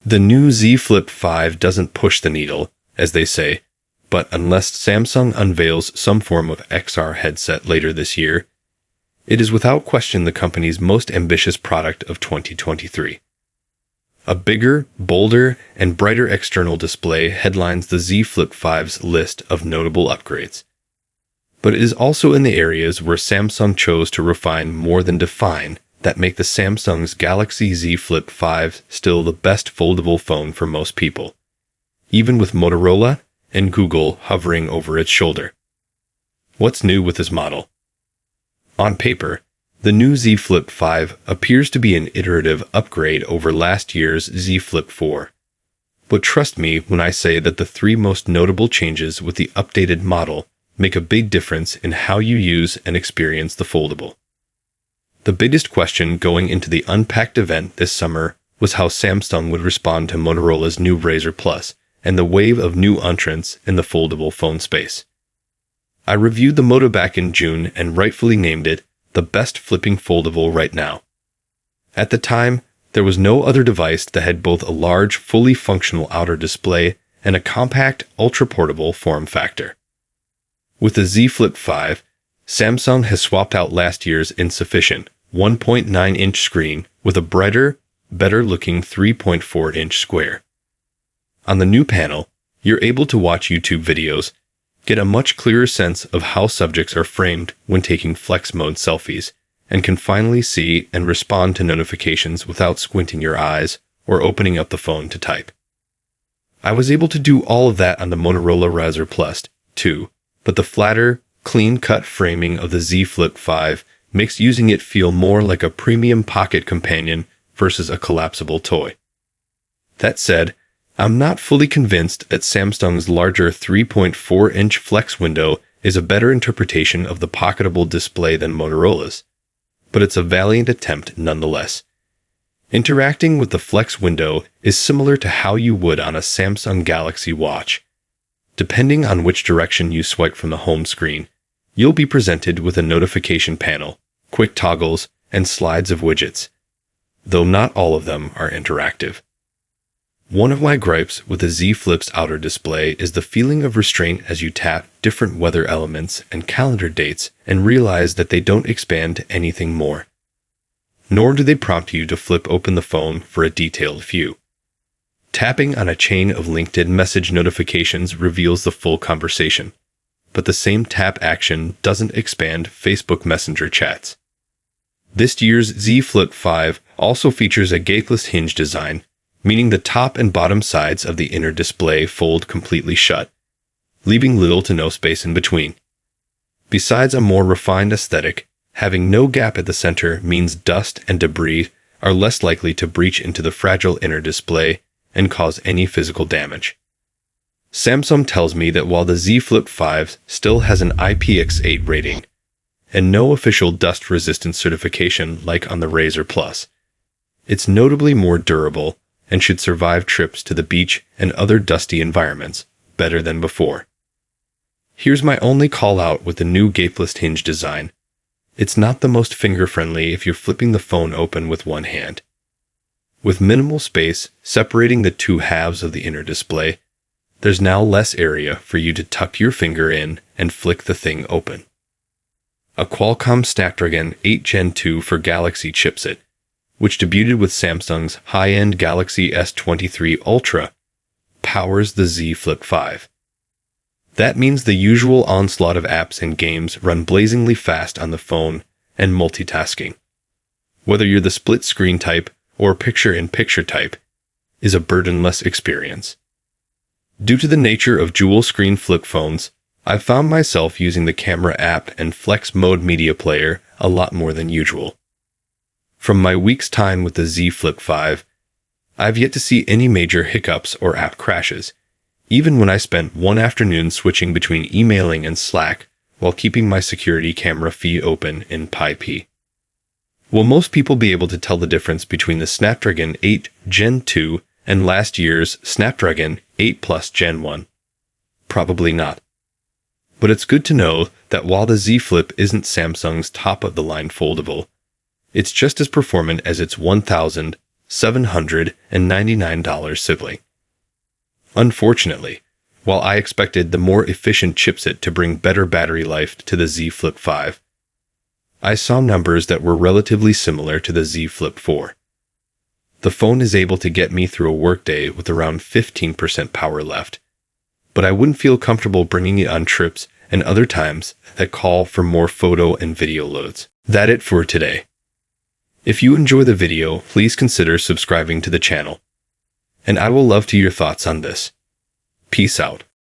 The new Z Flip 5 doesn't push the needle, as they say, but unless Samsung unveils some form of XR headset later this year, it is without question the company's most ambitious product of 2023. A bigger, bolder, and brighter external display headlines the Z Flip 5's list of notable upgrades. But it is also in the areas where Samsung chose to refine more than define that make the Samsung's Galaxy Z Flip 5 still the best foldable phone for most people, even with Motorola and Google hovering over its shoulder. What's new with this model? On paper, the new Z Flip 5 appears to be an iterative upgrade over last year's Z Flip 4. But trust me when I say that the three most notable changes with the updated model make a big difference in how you use and experience the foldable. The biggest question going into the Unpacked event this summer was how Samsung would respond to Motorola's new Razr Plus and the wave of new entrants in the foldable phone space. I reviewed the Moto back in June and rightfully named it the best flipping foldable right now. At the time, there was no other device that had both a large, fully functional outer display and a compact, ultra-portable form factor. With the Z Flip 5, Samsung has swapped out last year's insufficient 1.9-inch screen with a brighter, better-looking 3.4-inch square. On the new panel, you're able to watch YouTube videos, get a much clearer sense of how subjects are framed when taking flex mode selfies, and can finally see and respond to notifications without squinting your eyes or opening up the phone to type. I was able to do all of that on the Motorola Razr Plus, too, but the flatter, clean-cut framing of the Z Flip 5 makes using it feel more like a premium pocket companion versus a collapsible toy. That said, I'm not fully convinced that Samsung's larger 3.4-inch flex window is a better interpretation of the pocketable display than Motorola's, but it's a valiant attempt nonetheless. Interacting with the flex window is similar to how you would on a Samsung Galaxy Watch. Depending on which direction you swipe from the home screen, you'll be presented with a notification panel, quick toggles, and slides of widgets, though not all of them are interactive. One of my gripes with the Z Flip's outer display is the feeling of restraint as you tap different weather elements and calendar dates and realize that they don't expand to anything more. Nor do they prompt you to flip open the phone for a detailed view. Tapping on a chain of LinkedIn message notifications reveals the full conversation, but the same tap action doesn't expand Facebook Messenger chats. This year's Z Flip 5 also features a gapeless hinge design, meaning the top and bottom sides of the inner display fold completely shut, leaving little to no space in between. Besides a more refined aesthetic, having no gap at the center means dust and debris are less likely to breach into the fragile inner display and cause any physical damage. Samsung tells me that while the Z Flip 5 still has an IPX8 rating and no official dust resistance certification like on the Razr Plus, it's notably more durable and should survive trips to the beach and other dusty environments better than before. Here's my only call out with the new gapeless hinge design. It's not the most finger-friendly if you're flipping the phone open with one hand. With minimal space separating the two halves of the inner display, there's now less area for you to tuck your finger in and flick the thing open. A Qualcomm Snapdragon 8 Gen 2 for Galaxy chipset, which debuted with Samsung's high-end Galaxy S23 Ultra, powers the Z Flip 5. That means the usual onslaught of apps and games run blazingly fast on the phone and multitasking. Whether you're the split screen type or picture-in-picture type, is a burdenless experience. Due to the nature of dual-screen flip phones, I've found myself using the camera app and flex mode media player a lot more than usual. From my week's time with the Z Flip 5, I've yet to see any major hiccups or app crashes, even when I spent one afternoon switching between emailing and Slack while keeping my security camera feed open in PyP. Will most people be able to tell the difference between the Snapdragon 8 Gen 2 and last year's Snapdragon 8 Plus Gen 1? Probably not. But it's good to know that while the Z Flip isn't Samsung's top-of-the-line foldable, it's just as performant as its $1,000, $799 sibling. Unfortunately, while I expected the more efficient chipset to bring better battery life to the Z Flip 5, I saw numbers that were relatively similar to the Z Flip 4. The phone is able to get me through a workday with around 15% power left, but I wouldn't feel comfortable bringing it on trips and other times that call for more photo and video loads. That's it for today. If you enjoy the video, please consider subscribing to the channel, and I will love to hear your thoughts on this. Peace out.